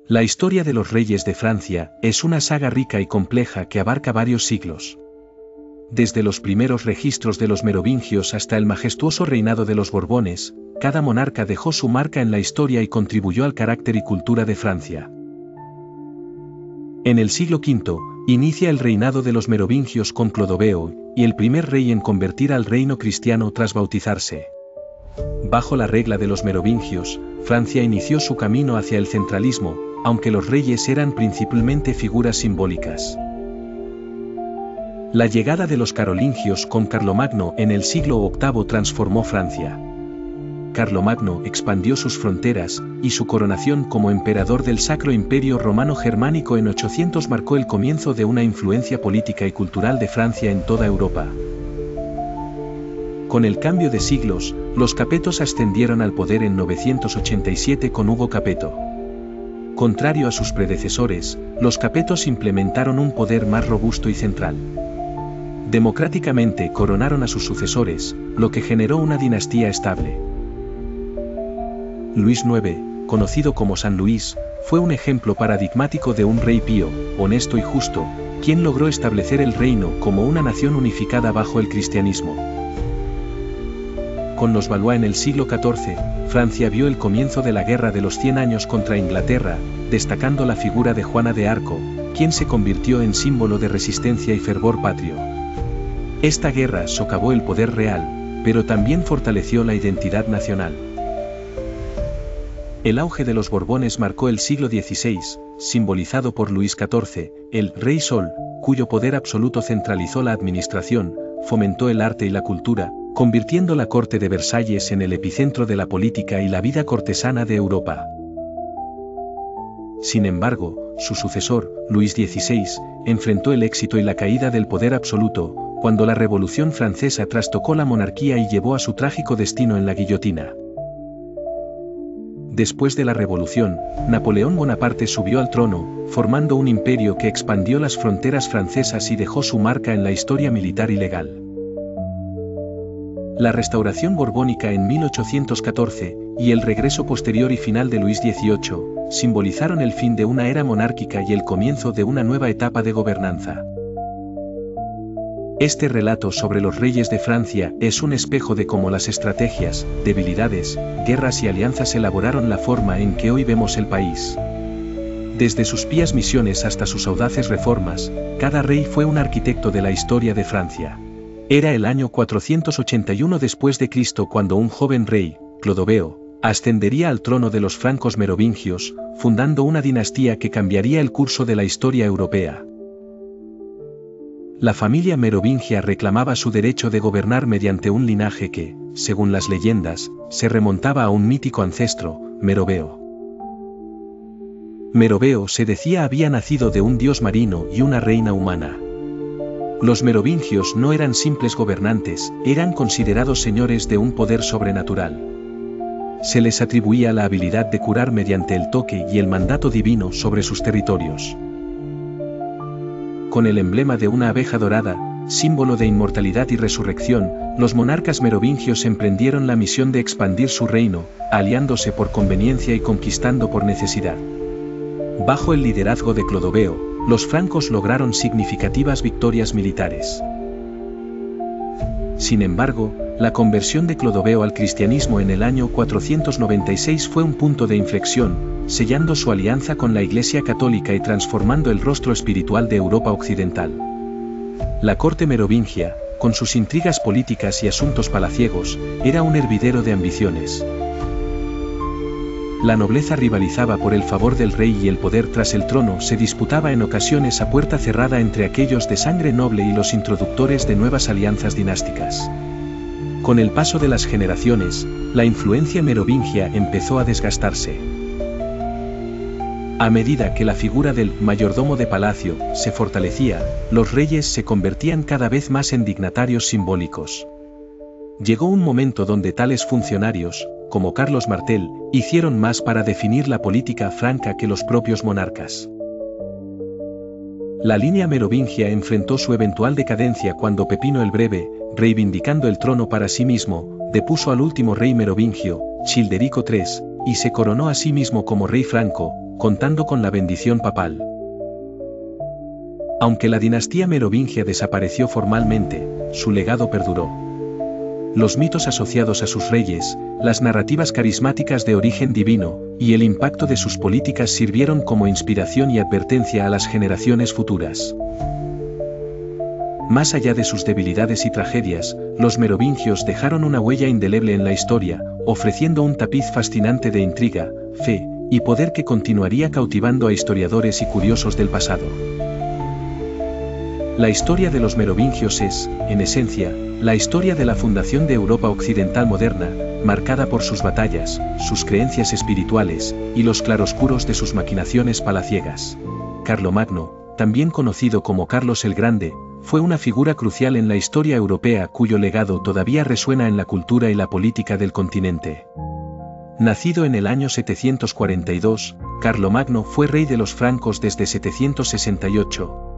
La historia de los reyes de Francia es una saga rica y compleja que abarca varios siglos. Desde los primeros registros de los merovingios hasta el majestuoso reinado de los Borbones, cada monarca dejó su marca en la historia y contribuyó al carácter y cultura de Francia. En el siglo V, inicia el reinado de los merovingios con Clodoveo, y el primer rey en convertir al reino cristiano tras bautizarse. Bajo la regla de los merovingios, Francia inició su camino hacia el centralismo, aunque los reyes eran principalmente figuras simbólicas. La llegada de los carolingios con Carlomagno en el siglo VIII transformó Francia. Carlomagno expandió sus fronteras, y su coronación como emperador del Sacro Imperio Romano Germánico en 800 marcó el comienzo de una influencia política y cultural de Francia en toda Europa. Con el cambio de siglos, los Capetos ascendieron al poder en 987 con Hugo Capeto. Contrario a sus predecesores, los Capetos implementaron un poder más robusto y central. Democráticamente coronaron a sus sucesores, lo que generó una dinastía estable. Luis IX, conocido como San Luis, fue un ejemplo paradigmático de un rey pío, honesto y justo, quien logró establecer el reino como una nación unificada bajo el cristianismo. Con los Valois en el siglo XIV, Francia vio el comienzo de la Guerra de los 100 años contra Inglaterra, destacando la figura de Juana de Arco, quien se convirtió en símbolo de resistencia y fervor patrio. Esta guerra socavó el poder real, pero también fortaleció la identidad nacional. El auge de los Borbones marcó el siglo XVI, simbolizado por Luis XIV, el Rey Sol, cuyo poder absoluto centralizó la administración, fomentó el arte y la cultura, convirtiendo la corte de Versalles en el epicentro de la política y la vida cortesana de Europa. Sin embargo, su sucesor, Luis XVI, enfrentó el éxito y la caída del poder absoluto, cuando la Revolución Francesa trastocó la monarquía y llevó a su trágico destino en la guillotina. Después de la Revolución, Napoleón Bonaparte subió al trono, formando un imperio que expandió las fronteras francesas y dejó su marca en la historia militar y legal. La restauración borbónica en 1814, y el regreso posterior y final de Luis XVIII, simbolizaron el fin de una era monárquica y el comienzo de una nueva etapa de gobernanza. Este relato sobre los reyes de Francia es un espejo de cómo las estrategias, debilidades, guerras y alianzas elaboraron la forma en que hoy vemos el país. Desde sus pías misiones hasta sus audaces reformas, cada rey fue un arquitecto de la historia de Francia. Era el año 481 después de Cristo cuando un joven rey, Clodoveo, ascendería al trono de los francos merovingios, fundando una dinastía que cambiaría el curso de la historia europea. La familia merovingia reclamaba su derecho de gobernar mediante un linaje que, según las leyendas, se remontaba a un mítico ancestro, Meroveo. Meroveo se decía había nacido de un dios marino y una reina humana. Los merovingios no eran simples gobernantes, eran considerados señores de un poder sobrenatural. Se les atribuía la habilidad de curar mediante el toque y el mandato divino sobre sus territorios. Con el emblema de una abeja dorada, símbolo de inmortalidad y resurrección, los monarcas merovingios emprendieron la misión de expandir su reino, aliándose por conveniencia y conquistando por necesidad. Bajo el liderazgo de Clodoveo, los francos lograron significativas victorias militares. Sin embargo, la conversión de Clodoveo al cristianismo en el año 496 fue un punto de inflexión, sellando su alianza con la Iglesia Católica y transformando el rostro espiritual de Europa Occidental. La corte merovingia, con sus intrigas políticas y asuntos palaciegos, era un hervidero de ambiciones. La nobleza rivalizaba por el favor del rey y el poder tras el trono se disputaba en ocasiones a puerta cerrada entre aquellos de sangre noble y los introductores de nuevas alianzas dinásticas. Con el paso de las generaciones, la influencia merovingia empezó a desgastarse. A medida que la figura del mayordomo de palacio se fortalecía, los reyes se convertían cada vez más en dignatarios simbólicos. Llegó un momento donde tales funcionarios, como Carlos Martel, hicieron más para definir la política franca que los propios monarcas. La línea merovingia enfrentó su eventual decadencia cuando Pepino el Breve, reivindicando el trono para sí mismo, depuso al último rey merovingio, Childerico III, y se coronó a sí mismo como rey franco, contando con la bendición papal. Aunque la dinastía merovingia desapareció formalmente, su legado perduró. Los mitos asociados a sus reyes, las narrativas carismáticas de origen divino, y el impacto de sus políticas sirvieron como inspiración y advertencia a las generaciones futuras. Más allá de sus debilidades y tragedias, los merovingios dejaron una huella indeleble en la historia, ofreciendo un tapiz fascinante de intriga, fe y poder que continuaría cautivando a historiadores y curiosos del pasado. La historia de los merovingios es, en esencia, la historia de la fundación de Europa occidental moderna, marcada por sus batallas, sus creencias espirituales, y los claroscuros de sus maquinaciones palaciegas. Carlomagno, también conocido como Carlos el Grande, fue una figura crucial en la historia europea cuyo legado todavía resuena en la cultura y la política del continente. Nacido en el año 742, Carlomagno fue rey de los francos desde 768.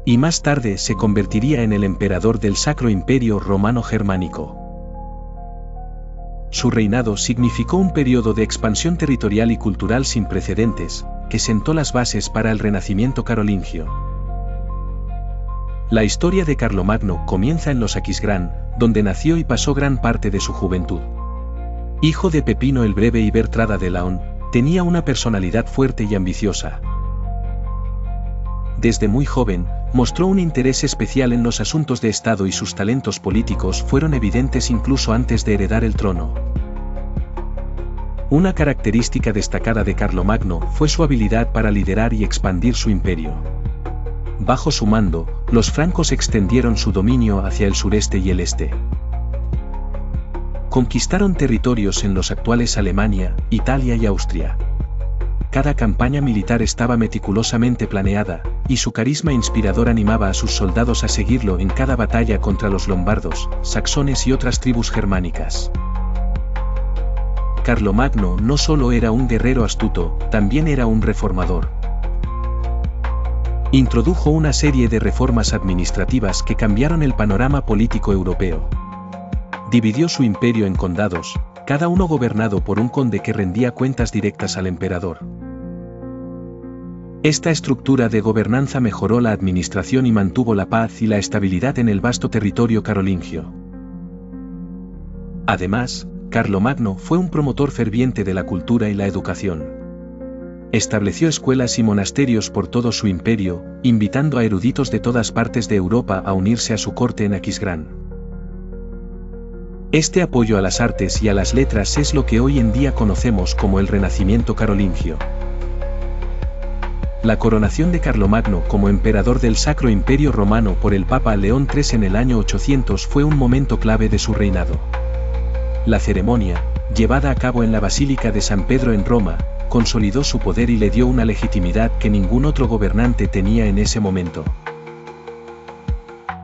Y más tarde se convertiría en el emperador del Sacro Imperio Romano Germánico. Su reinado significó un periodo de expansión territorial y cultural sin precedentes, que sentó las bases para el renacimiento carolingio. La historia de Carlomagno comienza en los Aquisgrán, donde nació y pasó gran parte de su juventud. Hijo de Pepino el Breve y Bertrada de Laon, tenía una personalidad fuerte y ambiciosa. Desde muy joven, mostró un interés especial en los asuntos de Estado y sus talentos políticos fueron evidentes incluso antes de heredar el trono. Una característica destacada de Carlomagno fue su habilidad para liderar y expandir su imperio. Bajo su mando, los francos extendieron su dominio hacia el sureste y el este. Conquistaron territorios en los actuales Alemania, Italia y Austria. Cada campaña militar estaba meticulosamente planeada, y su carisma inspirador animaba a sus soldados a seguirlo en cada batalla contra los lombardos, saxones y otras tribus germánicas. Carlomagno no solo era un guerrero astuto, también era un reformador. Introdujo una serie de reformas administrativas que cambiaron el panorama político europeo. Dividió su imperio en condados, cada uno gobernado por un conde que rendía cuentas directas al emperador. Esta estructura de gobernanza mejoró la administración y mantuvo la paz y la estabilidad en el vasto territorio carolingio. Además, Carlomagno fue un promotor ferviente de la cultura y la educación. Estableció escuelas y monasterios por todo su imperio, invitando a eruditos de todas partes de Europa a unirse a su corte en Aquisgrán. Este apoyo a las artes y a las letras es lo que hoy en día conocemos como el Renacimiento carolingio. La coronación de Carlomagno como emperador del Sacro Imperio Romano por el Papa León III en el año 800 fue un momento clave de su reinado. La ceremonia, llevada a cabo en la Basílica de San Pedro en Roma, consolidó su poder y le dio una legitimidad que ningún otro gobernante tenía en ese momento.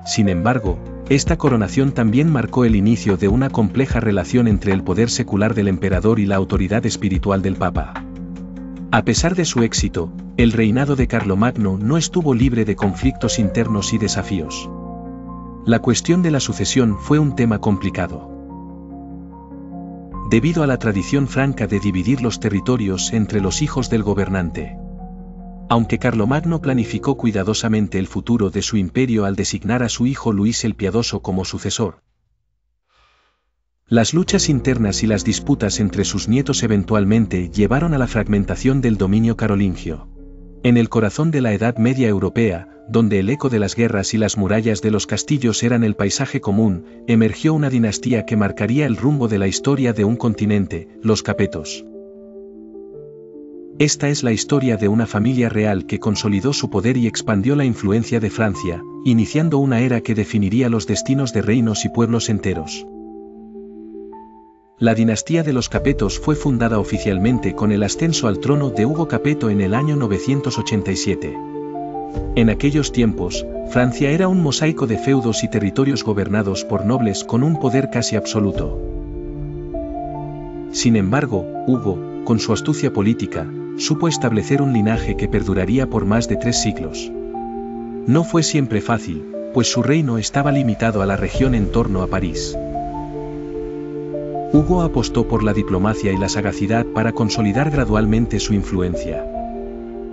Sin embargo, esta coronación también marcó el inicio de una compleja relación entre el poder secular del emperador y la autoridad espiritual del Papa. A pesar de su éxito, el reinado de Carlomagno no estuvo libre de conflictos internos y desafíos. La cuestión de la sucesión fue un tema complicado. Debido a la tradición franca de dividir los territorios entre los hijos del gobernante. Aunque Carlomagno planificó cuidadosamente el futuro de su imperio al designar a su hijo Luis el Piadoso como sucesor, las luchas internas y las disputas entre sus nietos eventualmente llevaron a la fragmentación del dominio carolingio. En el corazón de la Edad Media europea, donde el eco de las guerras y las murallas de los castillos eran el paisaje común, emergió una dinastía que marcaría el rumbo de la historia de un continente, los Capetos. Esta es la historia de una familia real que consolidó su poder y expandió la influencia de Francia, iniciando una era que definiría los destinos de reinos y pueblos enteros. La dinastía de los Capetos fue fundada oficialmente con el ascenso al trono de Hugo Capeto en el año 987. En aquellos tiempos, Francia era un mosaico de feudos y territorios gobernados por nobles con un poder casi absoluto. Sin embargo, Hugo, con su astucia política, supo establecer un linaje que perduraría por más de 3 siglos. No fue siempre fácil, pues su reino estaba limitado a la región en torno a París. Hugo apostó por la diplomacia y la sagacidad para consolidar gradualmente su influencia.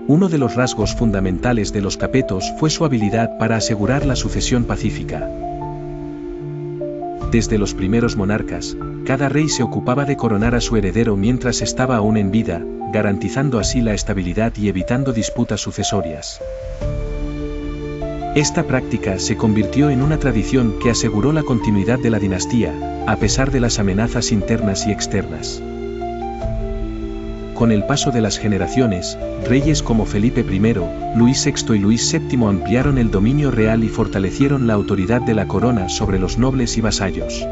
Uno de los rasgos fundamentales de los Capetos fue su habilidad para asegurar la sucesión pacífica. Desde los primeros monarcas, cada rey se ocupaba de coronar a su heredero mientras estaba aún en vida, garantizando así la estabilidad y evitando disputas sucesorias. Esta práctica se convirtió en una tradición que aseguró la continuidad de la dinastía, a pesar de las amenazas internas y externas. Con el paso de las generaciones, reyes como Felipe I, Luis VI y Luis VII ampliaron el dominio real y fortalecieron la autoridad de la corona sobre los nobles y vasallos.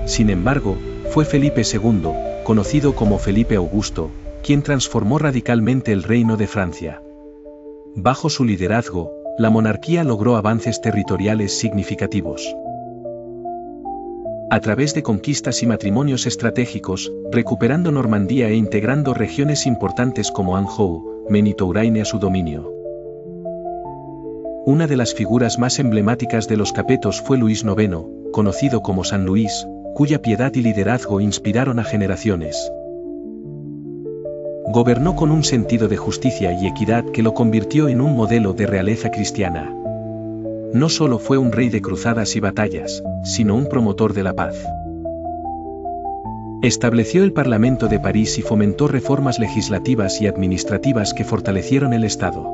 Sin embargo, fue Felipe II, conocido como Felipe Augusto, quien transformó radicalmente el reino de Francia. Bajo su liderazgo, la monarquía logró avances territoriales significativos. A través de conquistas y matrimonios estratégicos, recuperando Normandía e integrando regiones importantes como Anjou, Maine-et-Touraine a su dominio. Una de las figuras más emblemáticas de los Capetos fue Luis IX, conocido como San Luis, cuya piedad y liderazgo inspiraron a generaciones. Gobernó con un sentido de justicia y equidad que lo convirtió en un modelo de realeza cristiana. No solo fue un rey de cruzadas y batallas, sino un promotor de la paz. Estableció el Parlamento de París y fomentó reformas legislativas y administrativas que fortalecieron el Estado.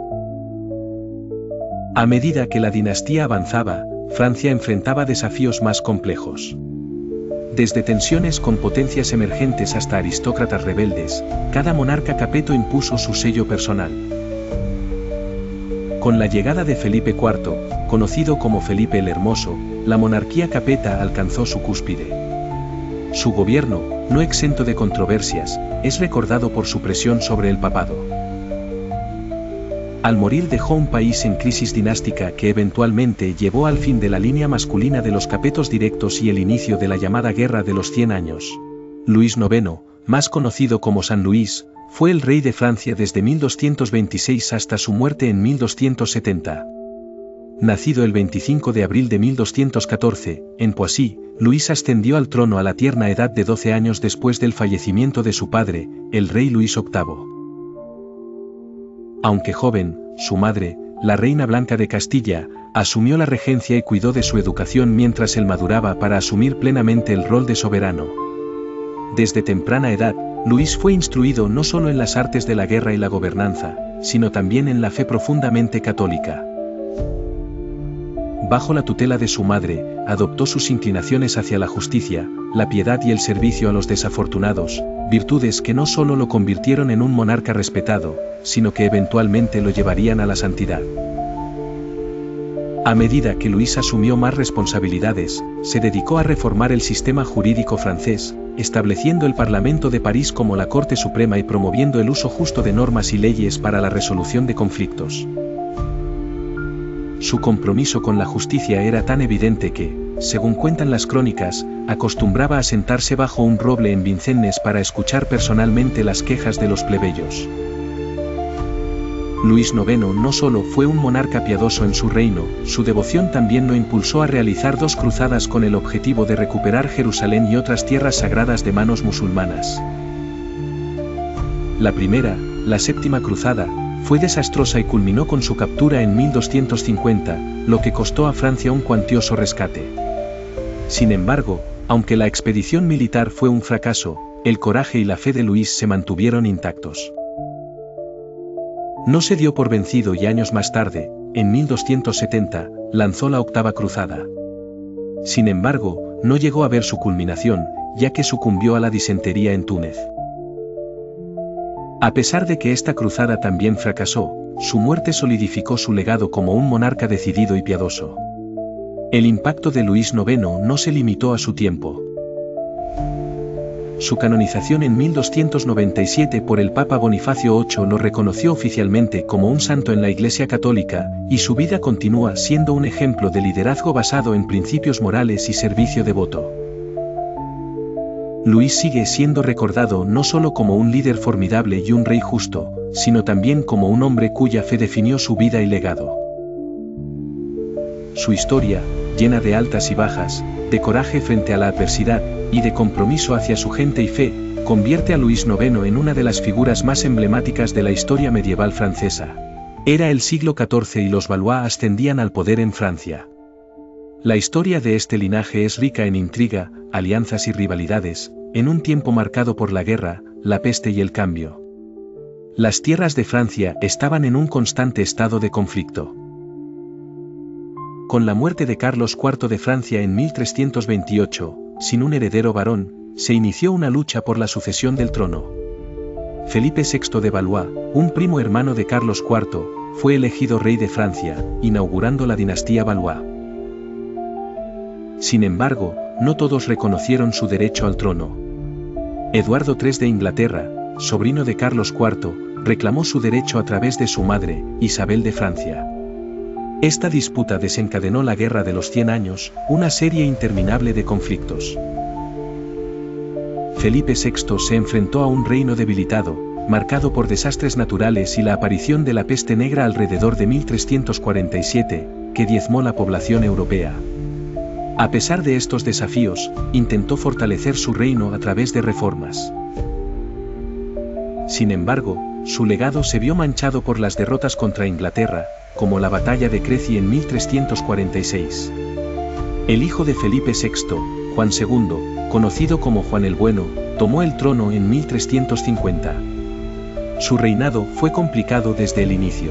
A medida que la dinastía avanzaba, Francia enfrentaba desafíos más complejos. Desde tensiones con potencias emergentes hasta aristócratas rebeldes, cada monarca capeto impuso su sello personal. Con la llegada de Felipe IV, conocido como Felipe el Hermoso, la monarquía capeta alcanzó su cúspide. Su gobierno, no exento de controversias, es recordado por su presión sobre el papado. Al morir dejó un país en crisis dinástica que eventualmente llevó al fin de la línea masculina de los capetos directos y el inicio de la llamada Guerra de los 100 años. Luis IX, más conocido como San Luis, fue el rey de Francia desde 1226 hasta su muerte en 1270. Nacido el 25 de abril de 1214, en Poissy, Luis ascendió al trono a la tierna edad de 12 años después del fallecimiento de su padre, el rey Luis VIII. Aunque joven, su madre, la reina Blanca de Castilla, asumió la regencia y cuidó de su educación mientras él maduraba para asumir plenamente el rol de soberano. Desde temprana edad, Luis fue instruido no solo en las artes de la guerra y la gobernanza, sino también en la fe profundamente católica. Bajo la tutela de su madre, adoptó sus inclinaciones hacia la justicia, la piedad y el servicio a los desafortunados, virtudes que no solo lo convirtieron en un monarca respetado, sino que eventualmente lo llevarían a la santidad. A medida que Luis asumió más responsabilidades, se dedicó a reformar el sistema jurídico francés, estableciendo el Parlamento de París como la Corte Suprema y promoviendo el uso justo de normas y leyes para la resolución de conflictos. Su compromiso con la justicia era tan evidente que, según cuentan las crónicas, acostumbraba a sentarse bajo un roble en Vincennes para escuchar personalmente las quejas de los plebeyos. Luis IX no solo fue un monarca piadoso en su reino, su devoción también lo impulsó a realizar 2 cruzadas con el objetivo de recuperar Jerusalén y otras tierras sagradas de manos musulmanas. La primera, la Séptima Cruzada, fue desastrosa y culminó con su captura en 1250, lo que costó a Francia un cuantioso rescate. Sin embargo, aunque la expedición militar fue un fracaso, el coraje y la fe de Luis se mantuvieron intactos. No se dio por vencido y años más tarde, en 1270, lanzó la Octava Cruzada. Sin embargo, no llegó a ver su culminación, ya que sucumbió a la disentería en Túnez. A pesar de que esta cruzada también fracasó, su muerte solidificó su legado como un monarca decidido y piadoso. El impacto de Luis IX no se limitó a su tiempo. Su canonización en 1297 por el Papa Bonifacio VIII lo reconoció oficialmente como un santo en la Iglesia Católica, y su vida continúa siendo un ejemplo de liderazgo basado en principios morales y servicio devoto. Luis sigue siendo recordado no solo como un líder formidable y un rey justo, sino también como un hombre cuya fe definió su vida y legado. Su historia, llena de altas y bajas, de coraje frente a la adversidad, y de compromiso hacia su gente y fe, convierte a Luis IX en una de las figuras más emblemáticas de la historia medieval francesa. Era el siglo XIV y los Valois ascendían al poder en Francia. La historia de este linaje es rica en intriga, alianzas y rivalidades, en un tiempo marcado por la guerra, la peste y el cambio. Las tierras de Francia estaban en un constante estado de conflicto. Con la muerte de Carlos IV de Francia en 1328, sin un heredero varón, se inició una lucha por la sucesión del trono. Felipe VI de Valois, un primo hermano de Carlos IV, fue elegido rey de Francia, inaugurando la dinastía Valois. Sin embargo, no todos reconocieron su derecho al trono. Eduardo III de Inglaterra, sobrino de Carlos IV, reclamó su derecho a través de su madre, Isabel de Francia. Esta disputa desencadenó la Guerra de los 100 años, una serie interminable de conflictos. Felipe VI se enfrentó a un reino debilitado, marcado por desastres naturales y la aparición de la peste negra alrededor de 1347, que diezmó la población europea. A pesar de estos desafíos, intentó fortalecer su reino a través de reformas. Sin embargo, su legado se vio manchado por las derrotas contra Inglaterra, como la batalla de Crécy en 1346. El hijo de Felipe VI, Juan II, conocido como Juan el Bueno, tomó el trono en 1350. Su reinado fue complicado desde el inicio.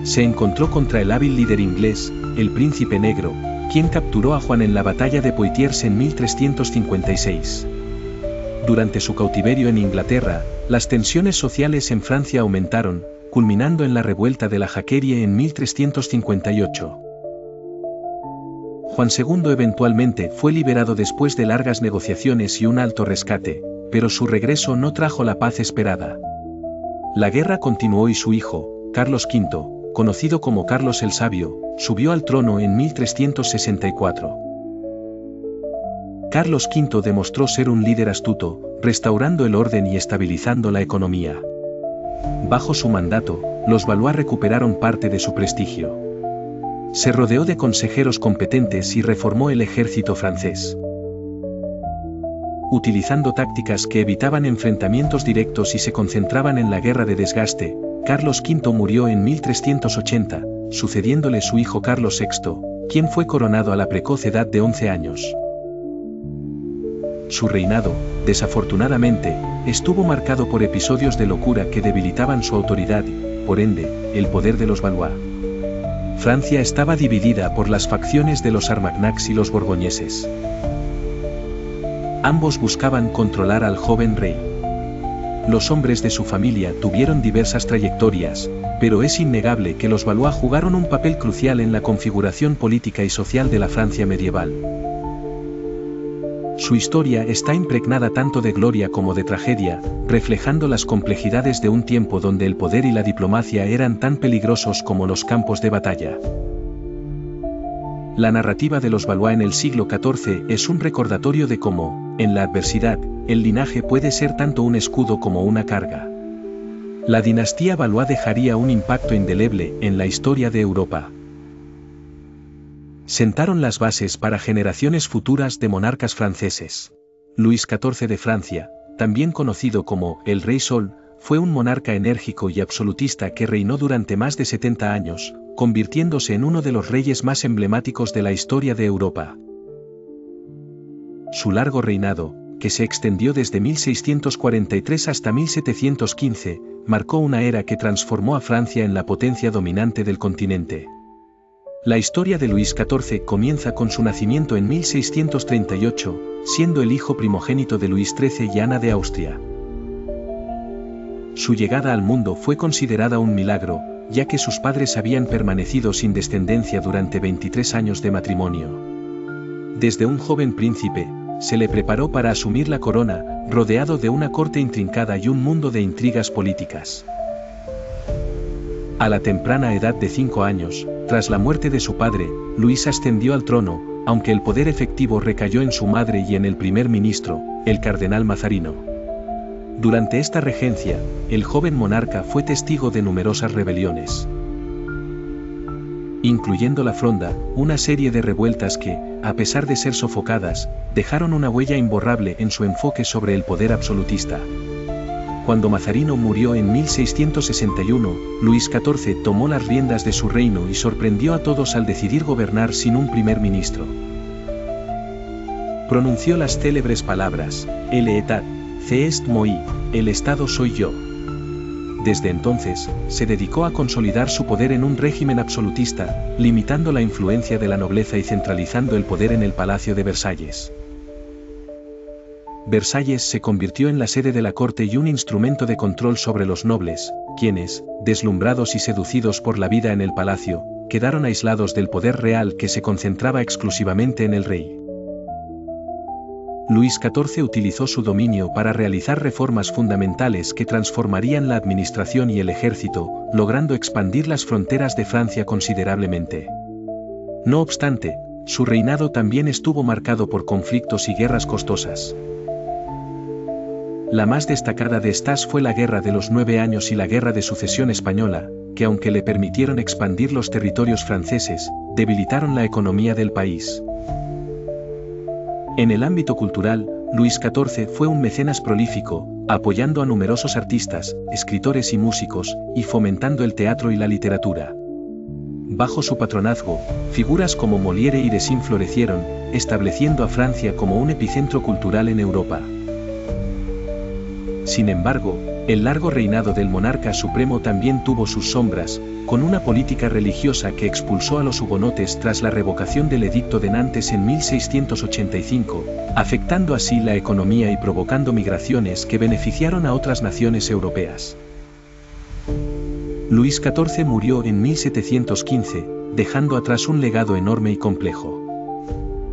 Se encontró contra el hábil líder inglés, el Príncipe Negro, quien capturó a Juan en la batalla de Poitiers en 1356. Durante su cautiverio en Inglaterra, las tensiones sociales en Francia aumentaron, culminando en la revuelta de la Jacquerie en 1358. Juan II eventualmente fue liberado después de largas negociaciones y un alto rescate, pero su regreso no trajo la paz esperada. La guerra continuó y su hijo, Carlos V, conocido como Carlos el Sabio, subió al trono en 1364. Carlos V demostró ser un líder astuto, restaurando el orden y estabilizando la economía. Bajo su mandato, los Valois recuperaron parte de su prestigio. Se rodeó de consejeros competentes y reformó el ejército francés. Utilizando tácticas que evitaban enfrentamientos directos y se concentraban en la guerra de desgaste, Carlos V murió en 1380, sucediéndole su hijo Carlos VI, quien fue coronado a la precoz edad de 11 años. Su reinado, desafortunadamente, estuvo marcado por episodios de locura que debilitaban su autoridad y, por ende, el poder de los Valois. Francia estaba dividida por las facciones de los Armagnacs y los borgoñeses. Ambos buscaban controlar al joven rey. Los hombres de su familia tuvieron diversas trayectorias, pero es innegable que los Valois jugaron un papel crucial en la configuración política y social de la Francia medieval. Su historia está impregnada tanto de gloria como de tragedia, reflejando las complejidades de un tiempo donde el poder y la diplomacia eran tan peligrosos como los campos de batalla. La narrativa de los Valois en el siglo XIV es un recordatorio de cómo, en la adversidad, el linaje puede ser tanto un escudo como una carga. La dinastía Valois dejaría un impacto indeleble en la historia de Europa. Sentaron las bases para generaciones futuras de monarcas franceses. Luis XIV de Francia, también conocido como el Rey Sol, fue un monarca enérgico y absolutista que reinó durante más de 70 años, convirtiéndose en uno de los reyes más emblemáticos de la historia de Europa. Su largo reinado, que se extendió desde 1643 hasta 1715, marcó una era que transformó a Francia en la potencia dominante del continente. La historia de Luis XIV comienza con su nacimiento en 1638, siendo el hijo primogénito de Luis XIII y Ana de Austria. Su llegada al mundo fue considerada un milagro, ya que sus padres habían permanecido sin descendencia durante 23 años de matrimonio. Desde un joven príncipe, se le preparó para asumir la corona, rodeado de una corte intrincada y un mundo de intrigas políticas. A la temprana edad de 5 años, tras la muerte de su padre, Luis ascendió al trono, aunque el poder efectivo recayó en su madre y en el primer ministro, el cardenal Mazarino. Durante esta regencia, el joven monarca fue testigo de numerosas rebeliones. incluyendo la Fronda, una serie de revueltas que, a pesar de ser sofocadas, dejaron una huella imborrable en su enfoque sobre el poder absolutista. Cuando Mazarino murió en 1661, Luis XIV tomó las riendas de su reino y sorprendió a todos al decidir gobernar sin un primer ministro. Pronunció las célebres palabras, "El État, c'est moi", el Estado soy yo. Desde entonces, se dedicó a consolidar su poder en un régimen absolutista, limitando la influencia de la nobleza y centralizando el poder en el Palacio de Versalles. Versalles se convirtió en la sede de la corte y un instrumento de control sobre los nobles, quienes, deslumbrados y seducidos por la vida en el palacio, quedaron aislados del poder real que se concentraba exclusivamente en el rey. Luis XIV utilizó su dominio para realizar reformas fundamentales que transformarían la administración y el ejército, logrando expandir las fronteras de Francia considerablemente. No obstante, su reinado también estuvo marcado por conflictos y guerras costosas. La más destacada de estas fue la Guerra de los 9 Años y la Guerra de Sucesión Española, que aunque le permitieron expandir los territorios franceses, debilitaron la economía del país. En el ámbito cultural, Luis XIV fue un mecenas prolífico, apoyando a numerosos artistas, escritores y músicos, y fomentando el teatro y la literatura. Bajo su patronazgo, figuras como Molière y Dessine florecieron, estableciendo a Francia como un epicentro cultural en Europa. Sin embargo, el largo reinado del monarca supremo también tuvo sus sombras, con una política religiosa que expulsó a los hugonotes tras la revocación del Edicto de Nantes en 1685, afectando así la economía y provocando migraciones que beneficiaron a otras naciones europeas. Luis XIV murió en 1715, dejando atrás un legado enorme y complejo.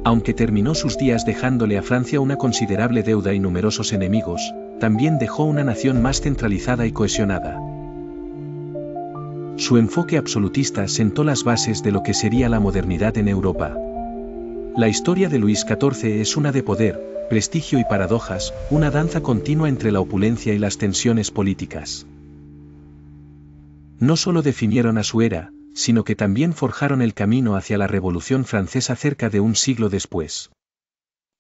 Aunque terminó sus días dejándole a Francia una considerable deuda y numerosos enemigos, también dejó una nación más centralizada y cohesionada. Su enfoque absolutista sentó las bases de lo que sería la modernidad en Europa. La historia de Luis XIV es una de poder, prestigio y paradojas, una danza continua entre la opulencia y las tensiones políticas. No solo definieron a su era, sino que también forjaron el camino hacia la Revolución Francesa cerca de un siglo después.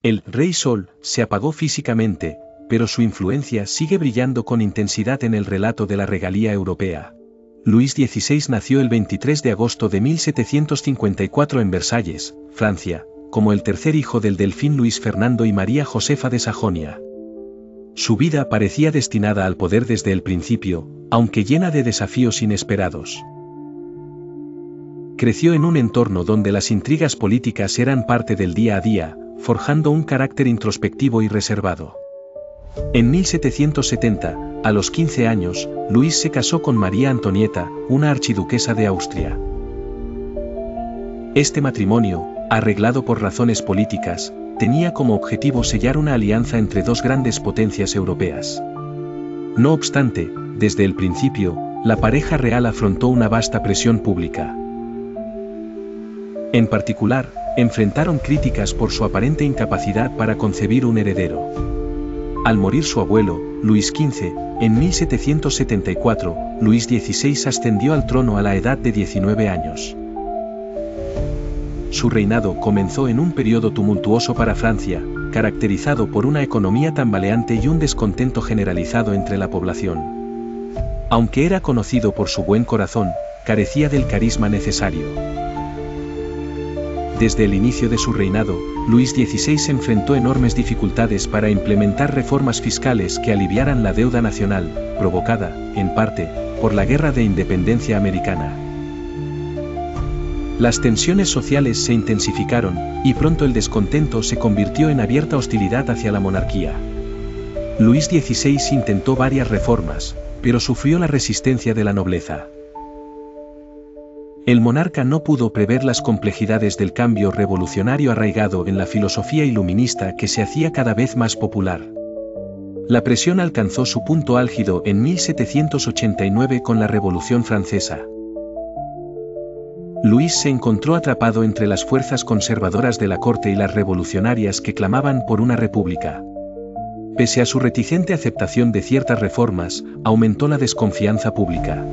El Rey Sol se apagó físicamente, pero su influencia sigue brillando con intensidad en el relato de la regalía europea. Luis XVI nació el 23 de agosto de 1754 en Versalles, Francia, como el tercer hijo del delfín Luis Fernando y María Josefa de Sajonia. Su vida parecía destinada al poder desde el principio, aunque llena de desafíos inesperados. Creció en un entorno donde las intrigas políticas eran parte del día a día, forjando un carácter introspectivo y reservado. En 1770, a los 15 años, Luis se casó con María Antonieta, una archiduquesa de Austria. Este matrimonio, arreglado por razones políticas, tenía como objetivo sellar una alianza entre dos grandes potencias europeas. No obstante, desde el principio, la pareja real afrontó una vasta presión pública. En particular, enfrentaron críticas por su aparente incapacidad para concebir un heredero. Al morir su abuelo, Luis XV, en 1774, Luis XVI ascendió al trono a la edad de 19 años. Su reinado comenzó en un periodo tumultuoso para Francia, caracterizado por una economía tambaleante y un descontento generalizado entre la población. Aunque era conocido por su buen corazón, carecía del carisma necesario. Desde el inicio de su reinado, Luis XVI enfrentó enormes dificultades para implementar reformas fiscales que aliviaran la deuda nacional, provocada, en parte, por la Guerra de Independencia Americana. Las tensiones sociales se intensificaron, y pronto el descontento se convirtió en abierta hostilidad hacia la monarquía. Luis XVI intentó varias reformas, pero sufrió la resistencia de la nobleza. El monarca no pudo prever las complejidades del cambio revolucionario arraigado en la filosofía iluminista que se hacía cada vez más popular. La presión alcanzó su punto álgido en 1789 con la Revolución Francesa. Luis se encontró atrapado entre las fuerzas conservadoras de la corte y las revolucionarias que clamaban por una república. Pese a su reticente aceptación de ciertas reformas, aumentó la desconfianza pública.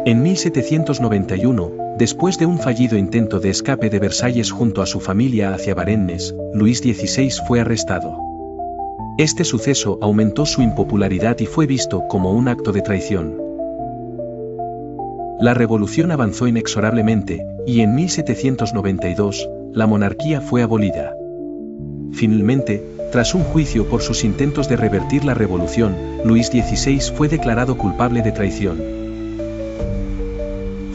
En 1791, después de un fallido intento de escape de Versalles junto a su familia hacia Varennes, Luis XVI fue arrestado. Este suceso aumentó su impopularidad y fue visto como un acto de traición. La revolución avanzó inexorablemente, y en 1792, la monarquía fue abolida. Finalmente, tras un juicio por sus intentos de revertir la revolución, Luis XVI fue declarado culpable de traición.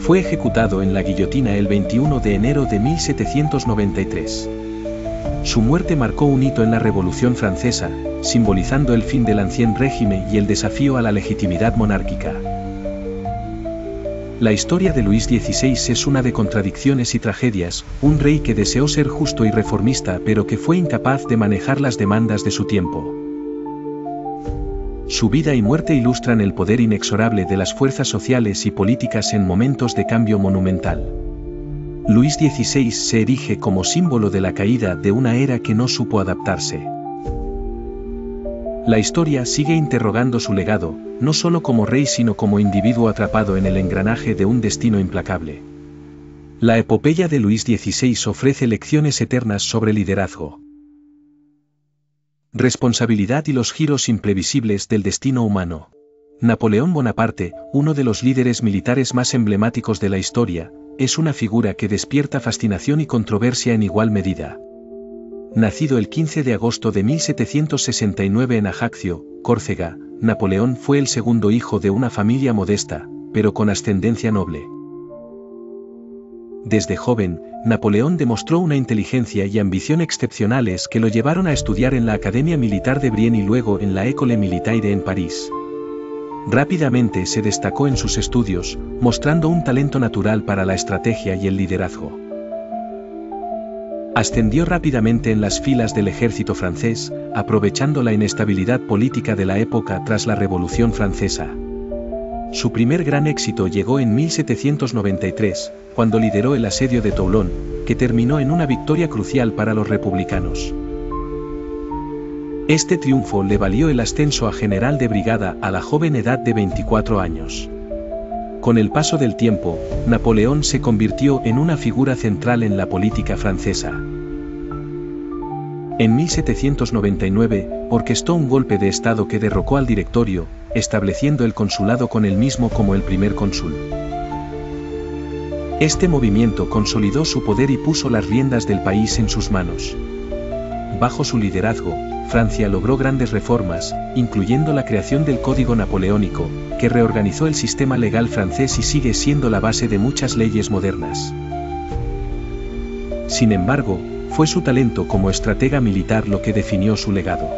Fue ejecutado en la guillotina el 21 de enero de 1793. Su muerte marcó un hito en la Revolución Francesa, simbolizando el fin del ancien régimen y el desafío a la legitimidad monárquica. La historia de Luis XVI es una de contradicciones y tragedias, un rey que deseó ser justo y reformista pero que fue incapaz de manejar las demandas de su tiempo. Su vida y muerte ilustran el poder inexorable de las fuerzas sociales y políticas en momentos de cambio monumental. Luis XVI se erige como símbolo de la caída de una era que no supo adaptarse. La historia sigue interrogando su legado, no solo como rey sino como individuo atrapado en el engranaje de un destino implacable. La epopeya de Luis XVI ofrece lecciones eternas sobre liderazgo, responsabilidad y los giros imprevisibles del destino humano. Napoleón Bonaparte, uno de los líderes militares más emblemáticos de la historia, es una figura que despierta fascinación y controversia en igual medida. Nacido el 15 de agosto de 1769 en Ajaccio, Córcega, Napoleón fue el segundo hijo de una familia modesta, pero con ascendencia noble. Desde joven, Napoleón demostró una inteligencia y ambición excepcionales que lo llevaron a estudiar en la Academia Militar de Brienne y luego en la École Militaire en París. Rápidamente se destacó en sus estudios, mostrando un talento natural para la estrategia y el liderazgo. Ascendió rápidamente en las filas del ejército francés, aprovechando la inestabilidad política de la época tras la Revolución Francesa. Su primer gran éxito llegó en 1793, cuando lideró el asedio de Toulon, que terminó en una victoria crucial para los republicanos. Este triunfo le valió el ascenso a general de brigada a la joven edad de 24 años. Con el paso del tiempo, Napoleón se convirtió en una figura central en la política francesa. En 1799, orquestó un golpe de Estado que derrocó al directorio, estableciendo el consulado con él mismo como el primer cónsul. Este movimiento consolidó su poder y puso las riendas del país en sus manos. Bajo su liderazgo, Francia logró grandes reformas, incluyendo la creación del Código Napoleónico, que reorganizó el sistema legal francés y sigue siendo la base de muchas leyes modernas. Sin embargo, fue su talento como estratega militar lo que definió su legado.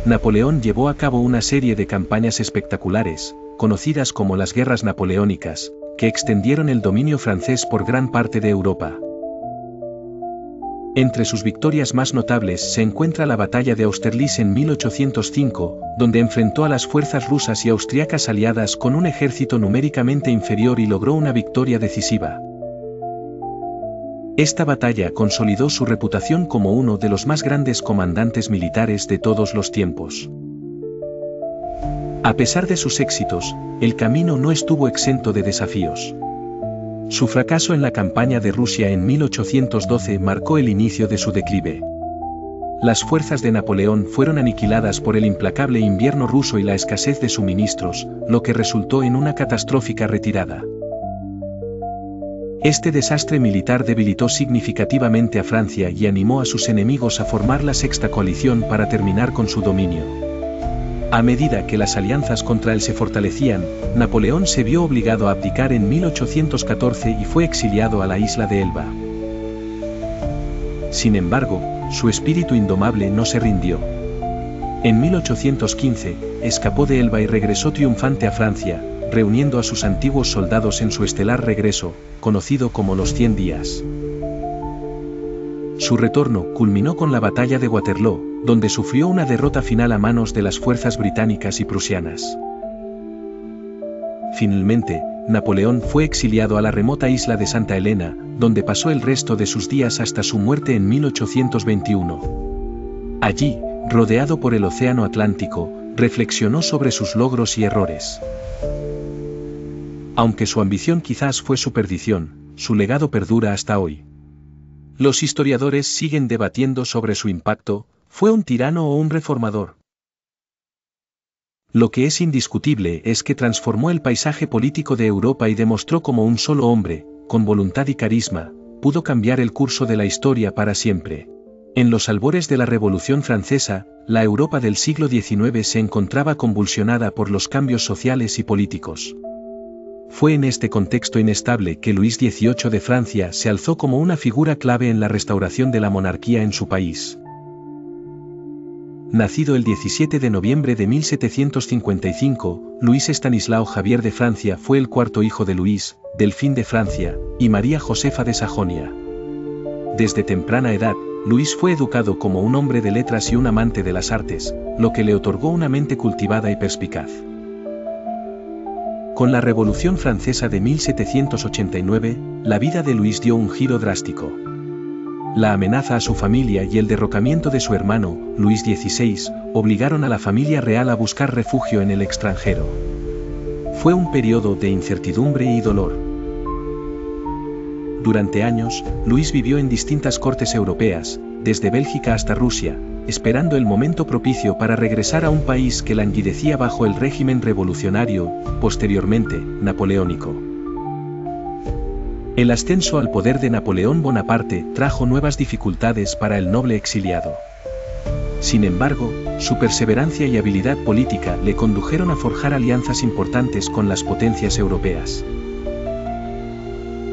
Napoleón llevó a cabo una serie de campañas espectaculares, conocidas como las Guerras Napoleónicas, que extendieron el dominio francés por gran parte de Europa. Entre sus victorias más notables se encuentra la Batalla de Austerlitz en 1805, donde enfrentó a las fuerzas rusas y austriacas aliadas con un ejército numéricamente inferior y logró una victoria decisiva. Esta batalla consolidó su reputación como uno de los más grandes comandantes militares de todos los tiempos. A pesar de sus éxitos, el camino no estuvo exento de desafíos. Su fracaso en la campaña de Rusia en 1812 marcó el inicio de su declive. Las fuerzas de Napoleón fueron aniquiladas por el implacable invierno ruso y la escasez de suministros, lo que resultó en una catastrófica retirada. Este desastre militar debilitó significativamente a Francia y animó a sus enemigos a formar la Sexta Coalición para terminar con su dominio. A medida que las alianzas contra él se fortalecían, Napoleón se vio obligado a abdicar en 1814 y fue exiliado a la isla de Elba. Sin embargo, su espíritu indomable no se rindió. En 1815, escapó de Elba y regresó triunfante a Francia, reuniendo a sus antiguos soldados en su estelar regreso, conocido como los 100 días. Su retorno culminó con la batalla de Waterloo, donde sufrió una derrota final a manos de las fuerzas británicas y prusianas. Finalmente, Napoleón fue exiliado a la remota isla de Santa Elena, donde pasó el resto de sus días hasta su muerte en 1821. Allí, rodeado por el Océano Atlántico, reflexionó sobre sus logros y errores. Aunque su ambición quizás fue su perdición, su legado perdura hasta hoy. Los historiadores siguen debatiendo sobre su impacto, ¿fue un tirano o un reformador? Lo que es indiscutible es que transformó el paisaje político de Europa y demostró cómo un solo hombre, con voluntad y carisma, pudo cambiar el curso de la historia para siempre. En los albores de la Revolución Francesa, la Europa del siglo XIX se encontraba convulsionada por los cambios sociales y políticos. Fue en este contexto inestable que Luis XVIII de Francia se alzó como una figura clave en la restauración de la monarquía en su país. Nacido el 17 de noviembre de 1755, Luis Estanislao Javier de Francia fue el cuarto hijo de Luis, Delfín de Francia, y María Josefa de Sajonia. Desde temprana edad, Luis fue educado como un hombre de letras y un amante de las artes, lo que le otorgó una mente cultivada y perspicaz. Con la Revolución Francesa de 1789, la vida de Luis dio un giro drástico. La amenaza a su familia y el derrocamiento de su hermano, Luis XVI, obligaron a la familia real a buscar refugio en el extranjero. Fue un periodo de incertidumbre y dolor. Durante años, Luis vivió en distintas cortes europeas, desde Bélgica hasta Rusia, esperando el momento propicio para regresar a un país que languidecía bajo el régimen revolucionario, posteriormente, napoleónico. El ascenso al poder de Napoleón Bonaparte trajo nuevas dificultades para el noble exiliado. Sin embargo, su perseverancia y habilidad política le condujeron a forjar alianzas importantes con las potencias europeas.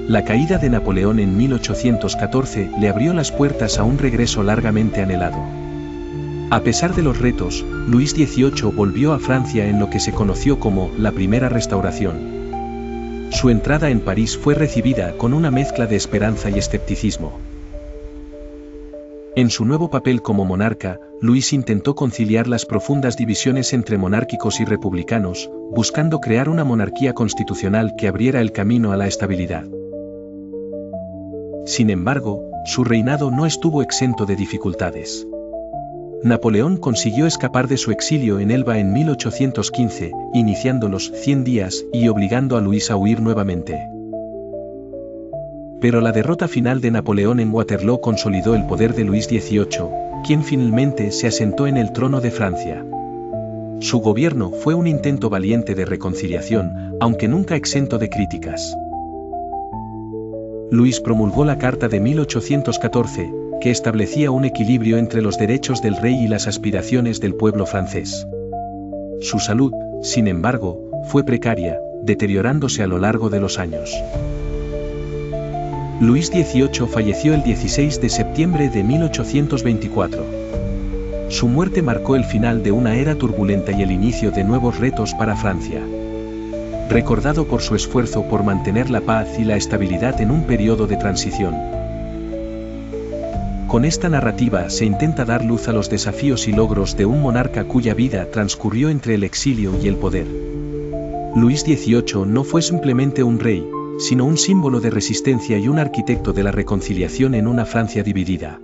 La caída de Napoleón en 1814 le abrió las puertas a un regreso largamente anhelado. A pesar de los retos, Luis XVIII volvió a Francia en lo que se conoció como la Primera Restauración. Su entrada en París fue recibida con una mezcla de esperanza y escepticismo. En su nuevo papel como monarca, Luis intentó conciliar las profundas divisiones entre monárquicos y republicanos, buscando crear una monarquía constitucional que abriera el camino a la estabilidad. Sin embargo, su reinado no estuvo exento de dificultades. Napoleón consiguió escapar de su exilio en Elba en 1815, iniciando los 100 días y obligando a Luis a huir nuevamente. Pero la derrota final de Napoleón en Waterloo consolidó el poder de Luis XVIII, quien finalmente se asentó en el trono de Francia. Su gobierno fue un intento valiente de reconciliación, aunque nunca exento de críticas. Luis promulgó la Carta de 1814, que establecía un equilibrio entre los derechos del rey y las aspiraciones del pueblo francés. Su salud, sin embargo, fue precaria, deteriorándose a lo largo de los años. Luis XVIII falleció el 16 de septiembre de 1824. Su muerte marcó el final de una era turbulenta y el inicio de nuevos retos para Francia. Recordado por su esfuerzo por mantener la paz y la estabilidad en un periodo de transición. Con esta narrativa se intenta dar luz a los desafíos y logros de un monarca cuya vida transcurrió entre el exilio y el poder. Luis XVIII no fue simplemente un rey, sino un símbolo de resistencia y un arquitecto de la reconciliación en una Francia dividida.